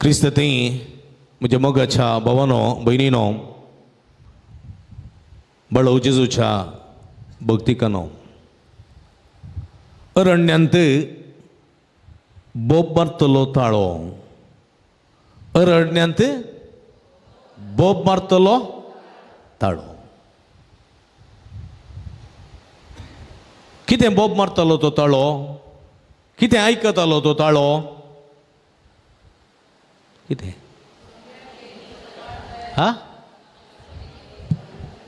क्रिस्त थंय म्हज्या मोगाच्या भावानो भयणीनो बळो जेजूच्या भक्तिकानो अरण्यांत बोब मारतलो ताळो अरण्यांत बोब मारतलो ताळो कितें बोब मारतलो तो ताळो कितें आयकतालो तो ताळो कितें हा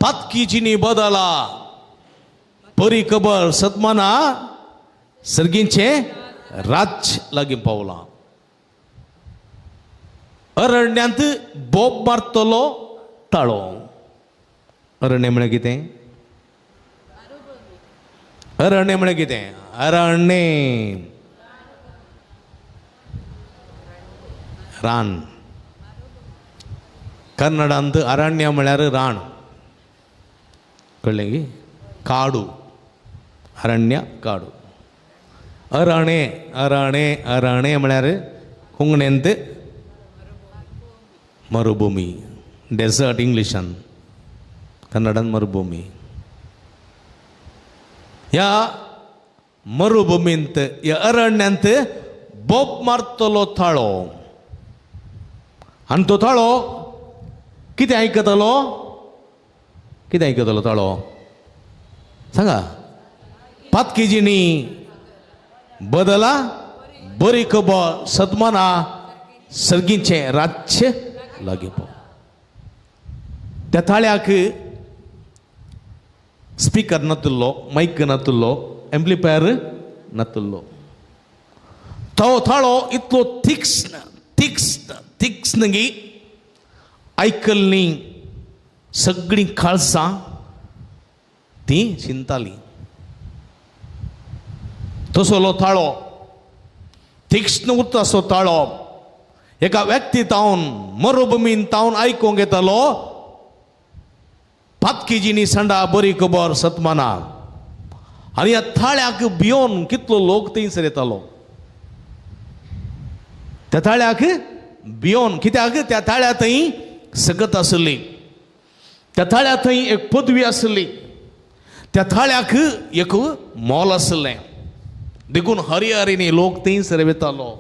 पातकीची बदला बरी खबर सतमाना सर्गींचे राज्य लागीं पावला अरण्यांत बोब मारतलो ताळो अरण्य म्हळ्यार कितें अरण्य म्हळ्यार कितें अरण्य रान कन्नडांत अरण्य म्हळ्यार रान कळ्ळें की काडू अरण्य काडू अरणे अरणे अरणे म्हळ्यार कोंकणींत मरुभूमी डेजर्ट इंग्लिशान कन्नडांत मरुभूमी ह्या मरुभूमींत ह्या अरण्यांत बोब मारतलो ताळो आनी तो ताळो कितें आयकतलो कितें आयकतलो ताळो सांगा पातकिजीनी बदला बरी खबर सतमाना सर्गींचे राज्य लागीं पाव त्या ताळ्याक स्पीकर नातुल्लो मायक नातुल्लो एम्प्लिफायर नातुल्लो तो ताळो इतलो तीक्ष्ण तीक्ष्ण तीक्ष्ण गी आयकल्ली सगळीं काळजां ती चिंताली तसलो ताळो तीक्ष्ण उरता असो ताळो एका व्यक्ती तावन मरुभूमीन तावन आयकूंक येतालो पातकिजीनी संडा बरी खबर सतमाना आनी ह्या ताळ्याक भियोन कितलो लोक थंयसर येतालो त्या ताळ्याक भियोन कित्याक त्या ताळ्या थंय सगत आसली त्या ताळ्या थंय एक पदवी आसली त्या थाळ्याक एक मोल आसलें देखून हरिहरीनी लोक थंयसर येतालो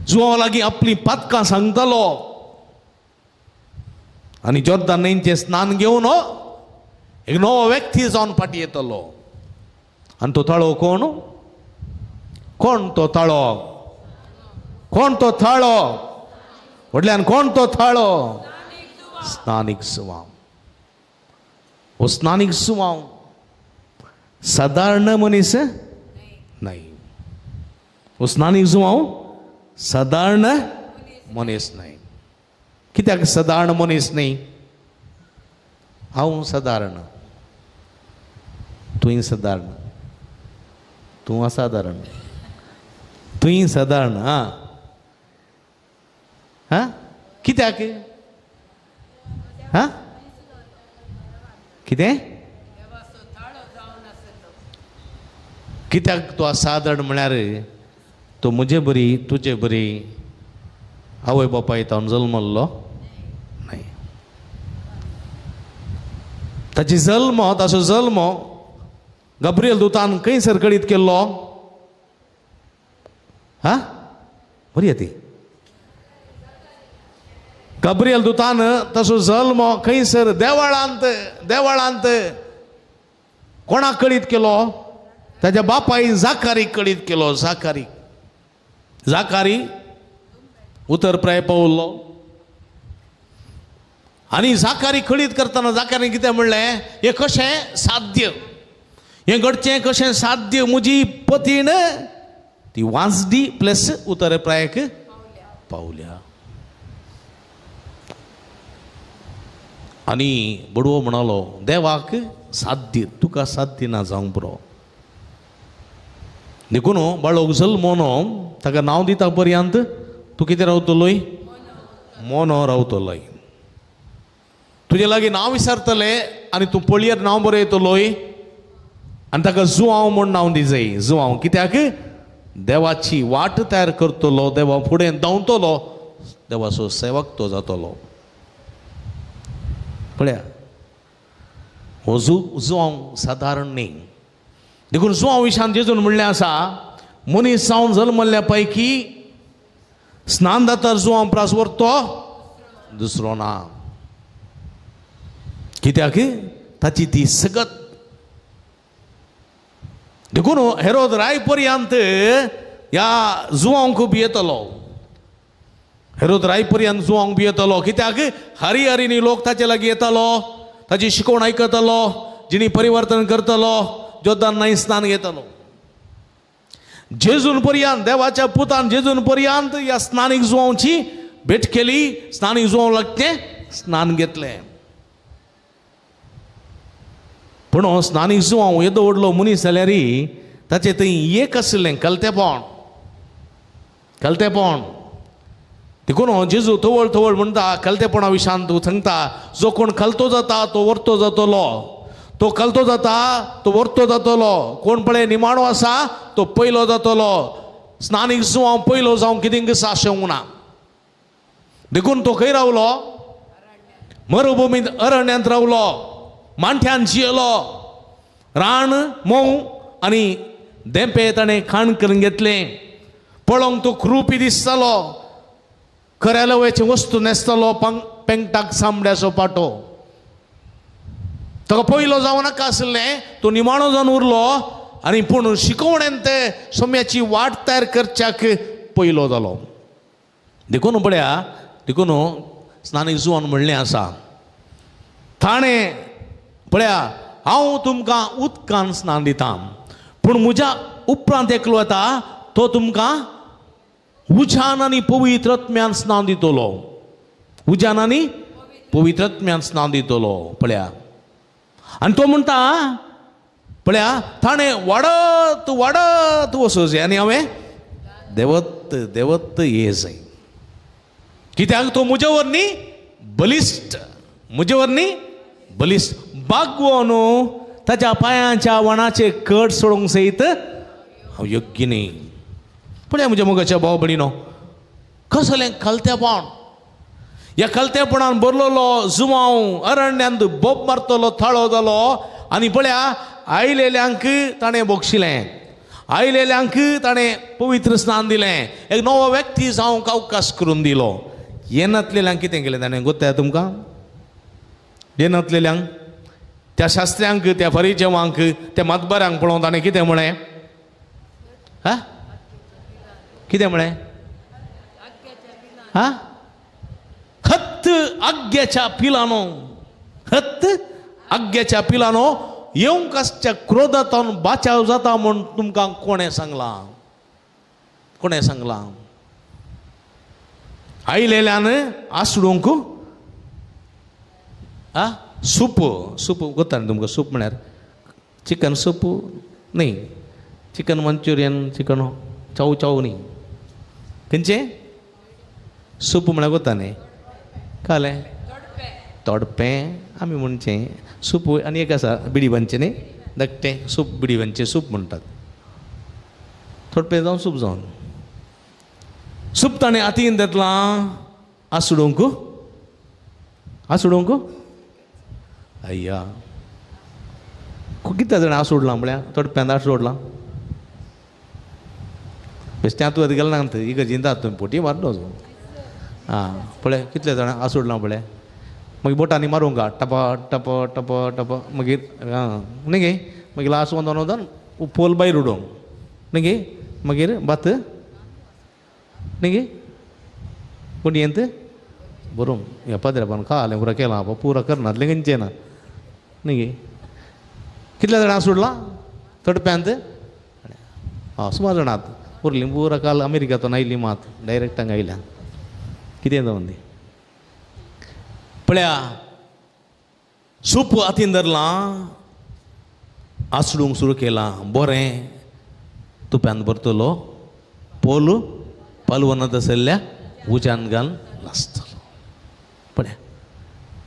जुवा लागीं आपली पातकां सांगतालो आनी जोर्दान न्हंयचें स्नान घेवन एक नवो व्यक्ती जावन फाटी येतालो आनी तो ताळो कोण कोण तो ताळो कोण तो थाळो व्हडल्यान कोण तो थाळो स्नानीक सुवाव हो स्नानीक सुवाव साधारण मनीस नाही हो स्नानीक सुवाव साधारण मनीस नाही कित्याक साधारण मनीस न्ही हांव साधारण तुवें साधारण तूं असाधारण तुवें साधारण आं हां कित्याक हां कितें कित्याक तूं असाधारण म्हळ्यार तो म्हजे बरी तुजे बरी आवय बापाय तावन जल्मल्लो न्हय ताची जल्म ताचो जल्म गब्रियल दुतान खंयसर कळीत केल्लो हा बरी ती गब्रियल दुतान ताचो जल्म खंयसर देवळांत कोणाक कळीत केलो ताच्या बापाय जाकारीक कळीत केलो जाकारी उतरप्राय पावल्लो आनी जाकारी कळीत करतना जाकारीन कितें म्हणलें हें कशें साध्य हें घडचें कशें साध्य म्हजी पतीन ती वांसडी प्लस उतरप्रायक पावल्या आनी बडवो म्हणालो देवाक साध्य तुका साध्य ना जावंक पुरो देखून बाळोक जल्मोन ताका नांव दिता पर्यंत तूं कितें रावतलोय मोनो रावतलोय तुजे लागीं नांव विचारतले आनी तूं पळयेर नांव बरयतलोय आनी ताका जुवांव म्हूण नांव दी जाय जुवांव कित्याक देवाची वाट तयार करतलो, देवा फुडें धांवतलो, देवाचो सेवक तो जातलो. पळया हो जुवांव सादारण न्ही. देखून जुवांव विशयान जेजून म्हणलें आसा, मनीस जावन जल्मल्ल्या पैकी स्नान जाता जुवांव प्रास व्हरतो दुसरो ना. कित्याक ताची ती सगत. देखून हेरोद राय पर्यंत ह्या जुवांक भियेतलो. हेरोद राय पर्यंत जुवांक भियेतलो. कित्याक हरी हरीनी लोक ताचे लागीं येतालो, ताची शिकोवण आयकतलो, जिणी परिवर्तन करतलो, जोद्धान न्हय स्नान घेतलो. जेजून पर्यंत, देवाच्या पुतान जेजून पर्यंत ह्या स्नानीक जुवांची भेट केली. स्नानीक जुवांव लागते स्नान घेतलें. पूण हो स्नानीक जुवांव येदो व्हडलो मनीस जाल्यार ताचें थंय एक आसलें, कलतेपण. कलतेपण. देखून हो जेजू थवळ थवळ म्हणटा कलतेपणा विशयान तूं सांगता, जो कोण कलतो जाता तो वर्तो जातलो, तो कलतो जाता तो वर्तो जातलो. कोण पळय निमाणो आसा तो पयलो जातलो. स्नानीक जुवांव पयलो जावं कितें कसा शेवंक ना. देखून तो खंय रावलो? मरुभुमींत, अरण्यांत रावलो. मांठ्यान जियेलो. रान, मोव आनी देंपे ताणें खाण करून घेतलें. पळोवंक तो क्रुपी दिसतालो. खऱ्यालवेचे वस्तू न्हेसतालो, पेंगटाक सामड्याचो पाटो. ताका पयलो जावं नाका आसलें, तो निमाणो जावन उरलो. आनी पूण शिकोवणेन ते सोम्याची वाट तयार करच्याक पयलो जालो. देखून पळया, देखून स्नानीक जुवान म्हणलें आसा, ताणें पळया हांव तुमकां उदकान स्नान दितां, पूण म्हज्या उपरांत एकलो येता तो तुमकां उज्यान आनी पवित्र आत्म्यान स्नान दितलो. उज्यान आनी पवित्र आत्म्यान स्नान दितलो. पळया, आनी तो म्हणटा पळया ताणें वाडत वाडत वचूं जाय आनी हांवें देवत देवत ये जाय. कित्याक तो म्हजे वरनी बलिश्ट, म्हजे वरनी बलिश्ट. बागवो न्हू, ताच्या पांयाच्या वणाचे कट सोडूंक सयत हांव योग्य न्ही. पळया म्हज्या मोगाच्या भाव भयणीनो, कसलें कलतेपण. ह्या कलतेपणान भरलेलो जुवांव अरण्यांत बोब मारतलो थाळो जालो. आनी पळया आयलेल्यांक ताणें बोगशिलें, आयलेल्यांक ताणें पवित्र स्नान दिलें, एक नवो व्यक्ती जावंक अवकाश करून दिलो. येनातलेल्यांक कितें केलें ताणें गोत्या तुमकां? येनातलेल्यांक, त्या शास्त्र्यांक, त्या फरिजेवांक, त्या मतबऱ्यांक पळोवन ताणें कितें म्हळें? हा कितें म्हळें? हा हत्त आग्याच्या पिलानो, हत्त आग्याच्या पिलानो येवंकासच्या क्रोधांतून बाचाव जाता म्हूण तुमकां कोणें सांगलां? कोणें सांगलां? आयलेल्यान आसडूंक सूप. सूप कोत्ता न्ही तुमकां? सूप म्हळ्यार चिकन सूप न्ही, चिकन मंचुरियन, चिकन चाव चाव न्ही. खंयचें सूप म्हळ्यार कोत्ता न्ही? कालें तोडपें आमी म्हणचें सूप. आनी एक आसा बिडीवांचें न्ही, धाकटें सूप, बिडीवांचें सूप म्हणटात. तोडपें जावन सूप जावन सूप ताणें हातीन घेतलां आसडूंक. आसडूंक अय्या कितें जाणा आसोडलां म्हळ्यार तोडप्यांत आसोडलां. बेश्टें तूं गेलो ना ही गजींतात तुवें पोटी मारलो. पळय कितले जाणां आसोडलां पळय. मागीर बोटांनी मारूंक टप टप टप टप. मागीर न्ही गे, मागीर लास्ट वोदोन वोदोन पोल भायर उडोवंक न्ही गे. मागीर भात न्ही गे कुडयेंत बरोवंक. ह्या पदरेपान खालें पुरो केलां पुरो करनातलें खंयचें ना न्ही गे. कितले जाणां आसोडलां तोडप्यांत? सुमार जाणां उरलीं पुरो काल अमेरिकांतून आयलीं मात डायरेक्ट हांगा आयल्या. कितें जावन दी पळया सूप हातीन धरलां, आसडूंक सुरू केलां. बरें तुप्यान भरतलो, पोल पालवनांत आसलेल्या उज्यान घालून नासतलो. पळया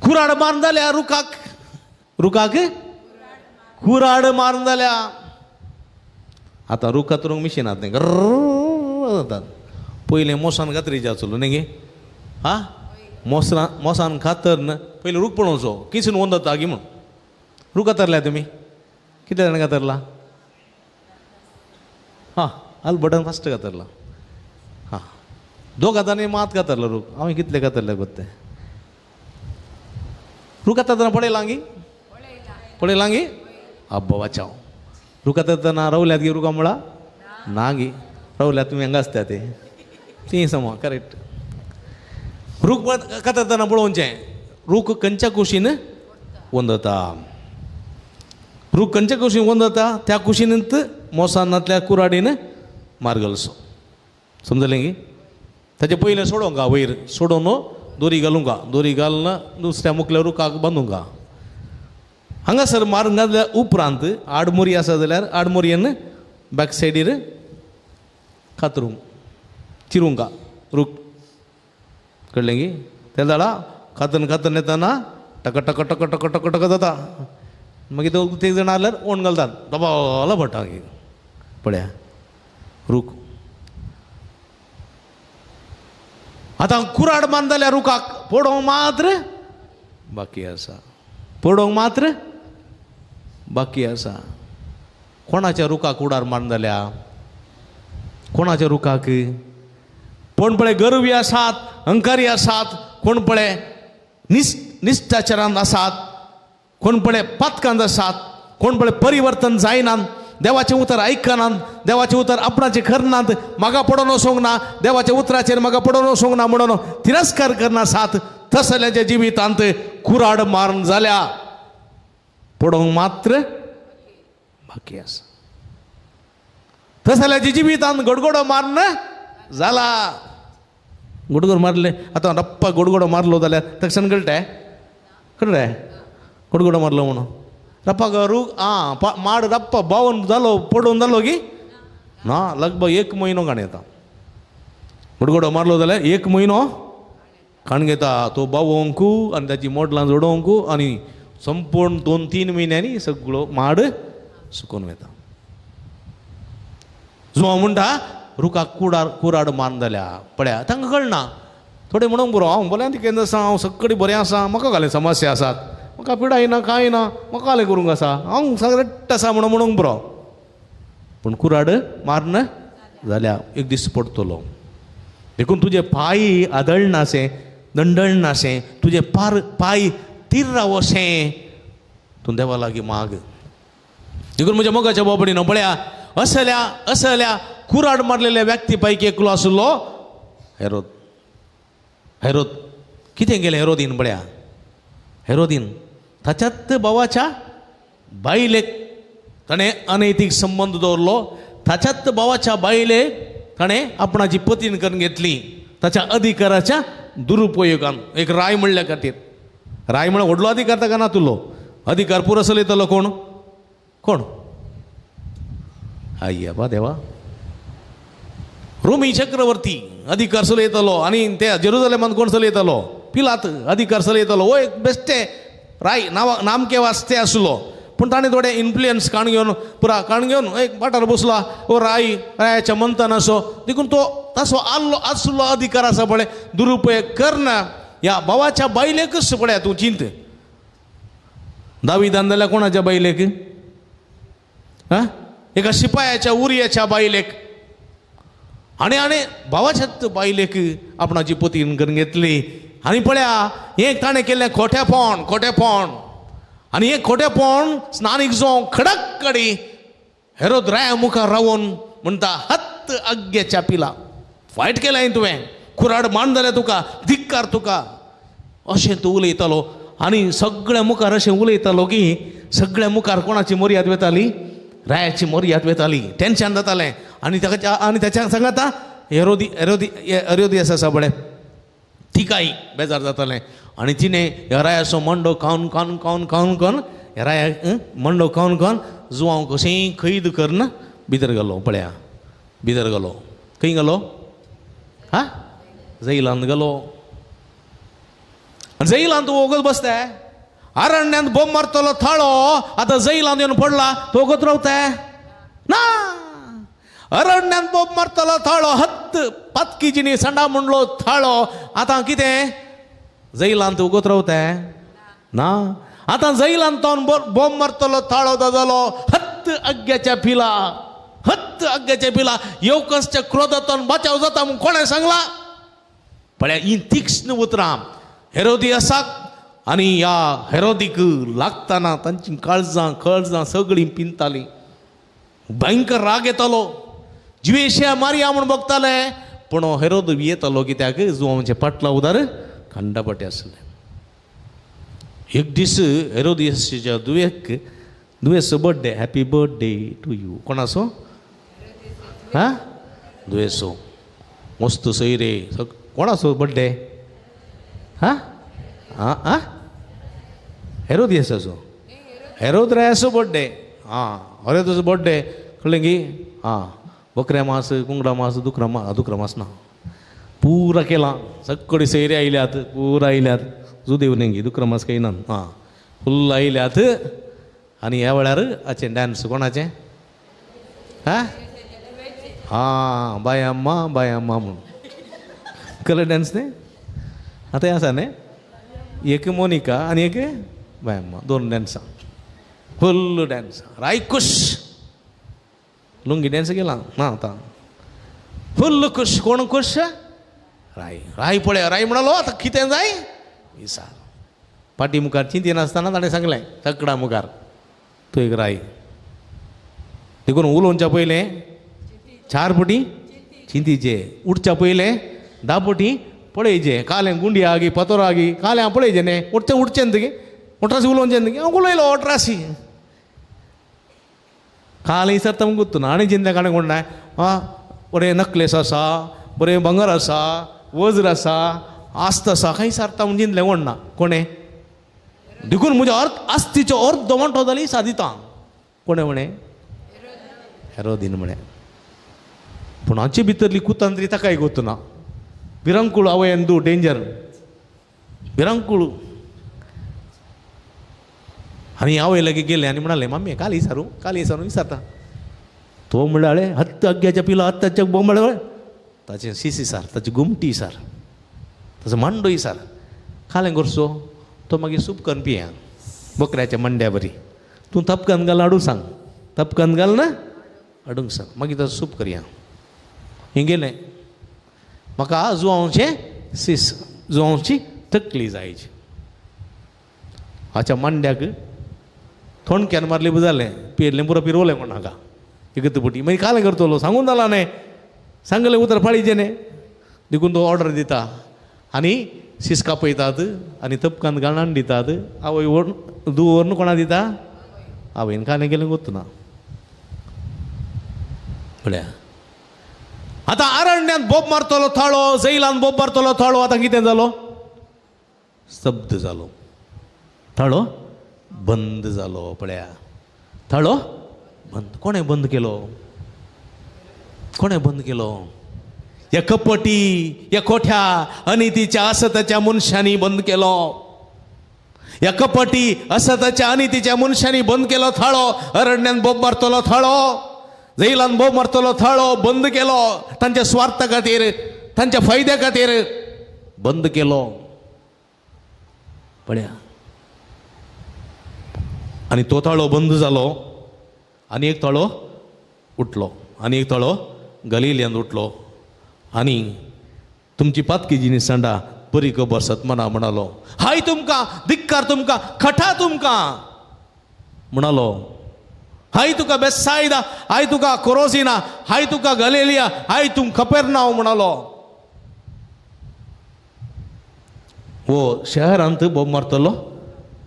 कुराड मारून जाल्या रुखाक. रुखाक कुराड मारून जाल्या. आता रूख कातरूंक मिशीन आत न्ही गर्र जातात. पयलें मोसान कातरीचें आसलो न्ही गे हा मोसान कातर न पयलीं रूख पळोवचो किसून वंदता गी म्हूण. रूख कातरल्या तुमी कितले जाण कातरला? हां आल बटन फास्ट कातरला. हां दोग हातांनी मात कातरला रूख. हांवें कितले कातरले गोत्ते रूख कातरतना पळयलां गी अब्बा वाचाव. रूख कातरतना रवल्यात गी रुखा मुळा ना गी रवल्यात तुमी हांगा आसता ते ती समा करेक्ट. रूख कातरतना पळोवचें रूख खंयच्या कुशीन वंदता. रूख खंयच्या कुशीन वंदता त्या कुशीनंत मोसानांतल्या कुराडीन मारगलसो. समजलें गी. ताचे पयलें सोडोवंका वयर सोडून दोरी घालूंका दोरी घालून दुसऱ्या मुखल्या रुखाक बांदूंका. हांगासर मारून घातल्या उपरांत आडमोरी आसा जाल्यार आडमोरयेन बॅक सायडीर कातरूंक चिरूंका रूख. कळ्ळें गी. ते झाडा कातन येतना टक टक टक टक टक टक जाता. मागीर तो एक जाण आल्यार ओण घालतात दबाला भटा गी. पळया रूख आतां कुराड बांदल्या रुखाक पडोवंक मात्र बाकी आसा. पडोवंक मात्र बाकी आसा. कोणाच्या रुखाक कुडार बांदल्या? कोणाच्या रुखाक? कोण पळय गरवी आसात अहंकारी आसात. कोण पळय निश्चाचारांत आसात. कोण पळय पातकांत आसात. कोण पळय परिवर्तन जायनात. देवाचें उतर आयकनात. देवाचें उतर आपणाचें करनात. म्हाका पडोवन वचोंक ना. देवाच्या उतराचेर म्हाका पडोवन वचोंक ना म्हणून तिरस्कार करनासात. तसल्याच्या जिवितांत कुराड मारून जाल्या पडोवंक मात्र बाकी आसा. तसल्याच्या जिवितांत गडगडो मारन जाला. गुडगोड मारले आतां रप्पा गुडगोडो मारलो जाल्यार तक्षण कळटा कळटा गुडगोडो मारलो म्हणून. रप्पा रूख माड रप्पा बावन जालो पडून जालो की ना लगभग 1 म्हयनो काण येता. गुडगोडो मारलो जाल्यार 1 म्हयनो काण घेता तो बावोंकू आनी ताची मोडलां जोडोवंकू आनी संपूर्ण 2-3 म्हयन्यांनी सगळो माड सुकून वता. जो म्हणटा रुखाक कुराड मान जाल्या पळया तांकां कळना. थोडे म्हणूंक बरो हांव बरें केन्ना आसा हांव सगळी बरें आसा म्हाका घाले समस्या आसात म्हाका पिडाय ना कांय ना म्हाका जालें करूंक आसा हांव सगळेट आसा म्हणूंक बरो. पूण कुराड मारन जाल्या एक दीस पडटलो. देखून तुजे पांय आदळनाशे दंडळनाशे तुजे पांय तीर रावशे तूं देवा लागीं माग. देखून म्हज्या मोगाच्या बाबडीन पळया असल्या कुराड मारलेल्या व्यक्ती पैकी एकलो आसलो हेरोद. हेरोद कितें गेलें हेरोदीन पळया. हेरोदीन ताच्याच भावाच्या बायलेक ताणें अनैतीक संबंद दवरलो. ताच्याच भावाच्या बायलेक ताणें आपणाची पतीन करून घेतली ताच्या अधिकाराच्या दुरुपयोगान. एक राय म्हणल्या खातीर. राय म्हळ्यार व्हडलो अधिकार ताका नातुलो. अधिकार पुरो चलयतालो कोण कोण आय्या बा देवा. रोमी चक्रवर्ती अधिकार चलयतालो आनी त्या जेरुसलेमांत कोण चलयतालो? पिलात अधिकार चलयतालो. हो एक बेश्टे राय नामके वास्ते आसलो. पूण ताणें थोडे इन्फ्लुयन्स काण घेवन एक वाठार बसला. हो रायाच्या मंथन असो देखून तो तसो आसलो अधिकार आसा पळय दुरुपयोग करना. ह्या भावाच्या बायलेकच पळया तूं चिंत. दाविदान जाल्यार कोणाच्या बायलेक? एका शिपायाच्या उरयाच्या बायलेक आनी भावाच्याच बायलेक आपणाची पतीन करून घेतली. आनी पळया हें ताणें केल्लें खोटेपण आनी हें खोटेपण स्नानीक जावं खडक कडी हेरोद राया मुखार रावून म्हणटा हत्त आग्याच्या पिला वायट केलें तुवें कुराड मान जालें तुका धिक्कार तुका अशें तूं उलयतालो. आनी सगळ्या मुखार अशें उलयतालो की सगळ्या मुखार कोणाची मर्याद वेताली? रायाची मर्याद वेताली. टेन्शन जातालें. आनी ताच्या सांगाता हेरोदियास आसा पळय तिकाय बेजार जातालें. आनी तिणें ह्या रायाचो मंडो खावन ह्या रायाक मंडो खावन जुवांव कशेंय खैद करन भितर गेलो. पळया भितर गेलो. खंय गेलो? जैलांत गेलो. जैलांत वगत बसता. अरण्यांत बोंब मारतलो थाळो आतां जैलांत येवन पडला तो वगत रावता ना. अरण्यान बोब मारतलो थाळो हत्त पातकीजीनी संडा म्हणलो थाळो आतां कितें जैलांत उगत रावता ना आतां जैलांत तो बोब मारतलो थाळो जालो हत्त आग्याच्या पिला हत्त आग्याच्या पिला येवकसच्या क्रोधातून बचाव जाता म्हूण कोणें सांगला पळया ही तीक्ष्ण उतरां हेरोदियासाक आनी ह्या हेरोदीक लागतना तांची काळजां सगळीं पिंतालीं भयंकर राग येतालो जिवेशा मारया म्हूण बगताले पूण हेरोद येतालो कित्याक जुवांचे पाटला उदार खंडापटे आसले एक दीस हेरोदियासाच्या दुयेचो birthday happy birthday to you कोणाचो हा दुयेचो मस्त सैरे कोणाचो बर्थडे हा आं आं हेरोदियासाचो हेरोद्रायाचो बर्थडे हां हेरोदाचो बर्थडे कळ्ळें की हां बकऱ्या मास कुंगडा मास दुकरा मास ना पुरा केलां सगळी सैरे आयल्यात पुरा आयल्यात जुदेव नेंगी दुकरा मास काही ना हां फुल्ल आयल्यात आनी ह्या वेळार हाचें डान्स कोणाचें हां हां बायम्मा म्हणून कलर डान्स न्ही आतां हें आसा न्ही एक मोनिका आनी एक बायम्मा दोन डान्सां फुल्ल डान्स रायकुश लुंगी डान्स केला ना आतां फुल्ल खुश कोण खुश राय पळय राय म्हणलो आतां कितें जाय विसार पाटी मुखार चिंती नासतना ताणें सांगलें तकडा मुखार तूं एक राय देखून उलोवच्या पयलें 4 पटी चिंतीचे उठच्या पयलें 10 पटी पळयचें कालें गुंडी आगी पतोर आगी कालें पळयचें न्ही उठचें न्ही तुगे उठरासी उलोवचें न्ही उलयलो उठरासी काल सरता म्हूण गुर्तू ना आनी चिंता काणें कोण ना बरें नकलेस आसा बरें बंगार आसा वज्र आसा आस्त आसा खंय सारता म्हूण चिंतलें कोण ना कोणें देखून म्हज्या आस्तीचो अर्द म्हणटो जाली सादितां कोणें म्हणें हेरोदीन म्हणें पूण हाचे भितरली कुतंत्री ताकाय गोत ना भिरांकूळ आवयंदू डेंजर भिरांकूळ आनी आवय लागीं गेलें आनी म्हणालें मम्मी काल विचारू विचारता तो म्हणाले हत्त आग्याच्या पिला हत्ताच्या बोंबळे ताचें सिसी सार ताची गुमटी सार ताचो मांडो सार खालें गोरसो तो मागीर सूप करून पिया बकऱ्याच्या मंड्या बरी तूं तपकन घाल हाडूंक सांग तपकन घाल ना हाडूंक सांग मागीर ताचो सूप करया हें गेलें म्हाका जुवांची तकली जायची हाच्या मांड्याक थोणक्यान मारली जालें पियेल्लें पुरो पिरोवलें म्हण हाका एकत पटी मागीर कालें करतलो सांगून जाला न्ही सांगलें उतर फाळीचें न्ही देखून तो ऑर्डर दिता आनी सीस कापयतात आनी तपकान गाणान दितात आवय व्हरून कोणा दिता आवयन कालें गेलें गोत ना पळया आतां अरण्यात बोब मारतलो थाळो जैलान बोब मारतलो थाळो आतां कितें जालो स्तब्ध जालो थाळो बंद जालो पळया थाळो बंद कोणें बंद केलो ह्या कपटी ह्या खोट्या अनितीच्या असताच्या मनशांनी बंद केलो ह्या कपटी असताच्या अनितीच्या मनशांनी बंद केलो थाळो अरण्यान बोब मारतलो थाळो जैलान बोब मारतलो थाळो बंद केलो तांच्या स्वार्था खातीर तांच्या फायद्या खातीर बंद केलो पळया आनी तो थाळो बंद जालो आनी एक थाळो उठलो आनी एक थाळो गलिल्यांत उठलो आनी तुमची पातकीजीनी सांडा बरी खबर सतमना म्हणालो हाय तुमकां धिक्कार तुमकां खटा तुमकां म्हणालो हाय तुका बेतसायदा हाय तुका कोरोसिना हाय तुका गलिलिया हाय तुम कपेरनाव म्हणालो वो शहरांत बोब मारतलो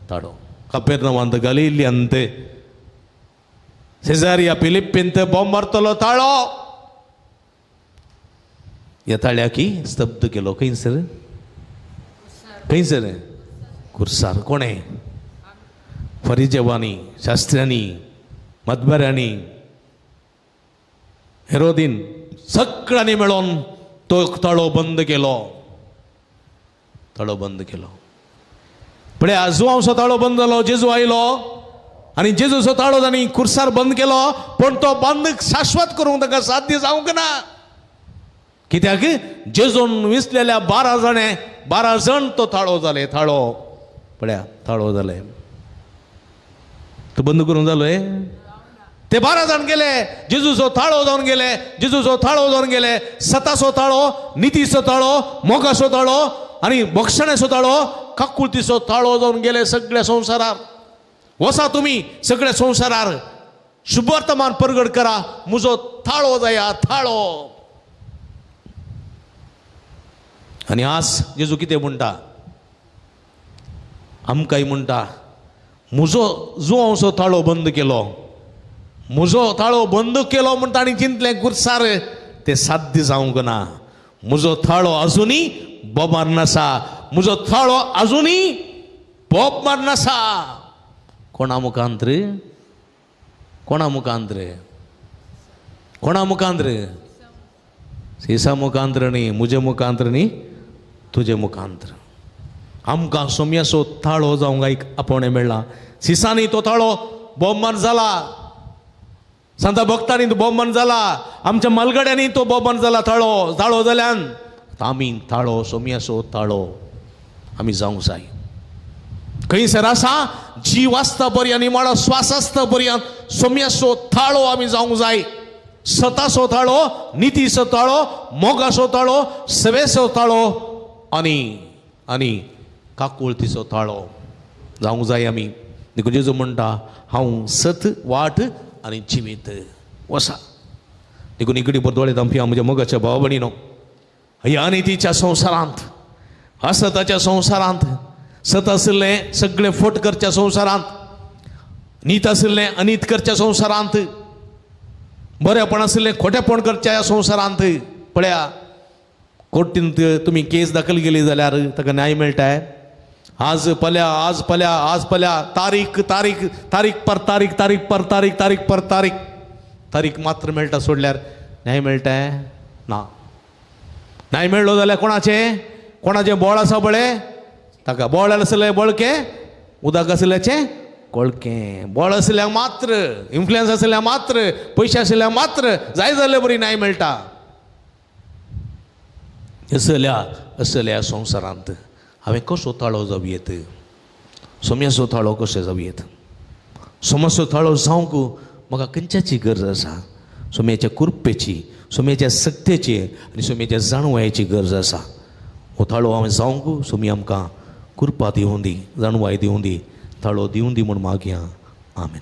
थाळो कपेरनावांत गलिलियांत सेजारिया फिलिप्पींत बोब मारतलो थाळो ह्या थाळ्याकी स्तब्ध केलो खंयसर कुर्सार कोणें फरिजेवांनी शास्त्र्यांनी मदबऱ्यांनी हेरोदीन सगळ्यांनी मेळोन तो थाळो बंद केलो पळय जुवांचो थाळो बंद जालो जेजू आयलो आणि जेजूचो ताळो तांणी खुर्सार बंद केलो, पण तो बंद शाश्वत करूंक ताका साध्य जावंक ना. कित्याक जेजून विसलेल्या 12 जण तो थाळो जाले. थाळो पळया, थाळो जाले. तो बंद करून जालोय. ते 12 जण गेले, जेजूचो थाळो जावन गेले. जेजूचो थाळो जावन गेले. सताचो ताळो, नितीचो ताळो, मोगाचो ताळो आणि बक्षण्याचो ताळो, काकुळतीचो ताळो जावन गेले सगळ्या संवसारार. वसा तुम्ही सगळ्या संवसारार शुभवर्तमान प्रगट करा. मुजो थाळो जाया, थाळो. आणि आज जेजू कितें म्हणटा, आमकांय म्हणटा, म्हजो जो हांवसो ताळो बंद केलो, म्हजो ताळो बंद केलो म्हणटा आनी चिंतलें खुर्सार ते साध्य जावंक ना. म्हजो थाळो अजुनी बोबार नासा. म्हजो थाळो अजुनी बोबार नासा. कोणा मुखांत रे? कोणा मुखांत रे? कोणा मुखांत रे? सिसा मुखांतर न्ही, म्हजे मुखांतर न्ही, तुजे मुखांतर. आमकां सोम्याचो थाळो जावंक आपोवणें मेळ्ळा. सिसांनी तो थाळो बोबमान जाला, संत भक्तांनी तो बोबमान जाला, आमच्या मलगड्यांनी तो बोबमान जाला. थाळो जाल्यान आमी थाळो, सोम्याचो थाळो आमी जावंक जाय. खंयसर आसा जीव आसता पर्यंत, निमाणो श्वास आसता पर्यंत सोम्याचो थाळो आमी जावंक जाय. सताचो ताळो, नितीचो ताळो, मोगाचो ताळो, सेवेचो ताळो आनी काकुळतीचो ताळो जावंक जाय आमी. देखून जेजू म्हणटा, हांव सत, वाट आनी जिवीत. वसा देखून इकडे दोळे धांपया म्हज्या मोगाच्या भावा भयणीनो. ह्या अनितीच्या संवसारांत, असताच्या संवसारांत, सत आशिल्लें सगळें फट करच्या संवसारांत, नीत आशिल्लें अनीत करच्या संवसारांत, बरेपण आशिल्लें खोटेपण करच्या ह्या संवसारांत पळया, कोर्टींत तुमी केस दाखल केली जाल्यार ताका न्याय मेळटाय. आज पल्या तारीख पर तारीख मात्र मेळटा, सोडल्यार न्याय मेळटाय ना. न्याय मेळ्ळो जाल्यार कोणाचे बोळ आसा बळे ताका, बोळ आसले बळके, उदक आसल्याचे कोळके. बोळ आसल्याक मात्र, इन्फ्लुएन्स आसल्याक मात्र, पयशे आसल्याक मात्र जाय जाल्यार बरी न्याय मेळटा. असल्या संवसारांत हांवें कसो ताळो जावयेत? सोम्याचो ताळो कशें जावयेत? सोम्याचो ताळो जावंक म्हाका खंयच्याची गरज आसा? सोम्याच्या कृपेची, सोम्याच्या सत्तेची आनी सोम्याच्या जाणवायेची गरज आसा. हो ताळो हांवें जावंक सोमी आमकां कृपा दिवूं दी, जाणवाय दिवूं दी, ताळो दिवूं दी म्हूण मागया. आमेन.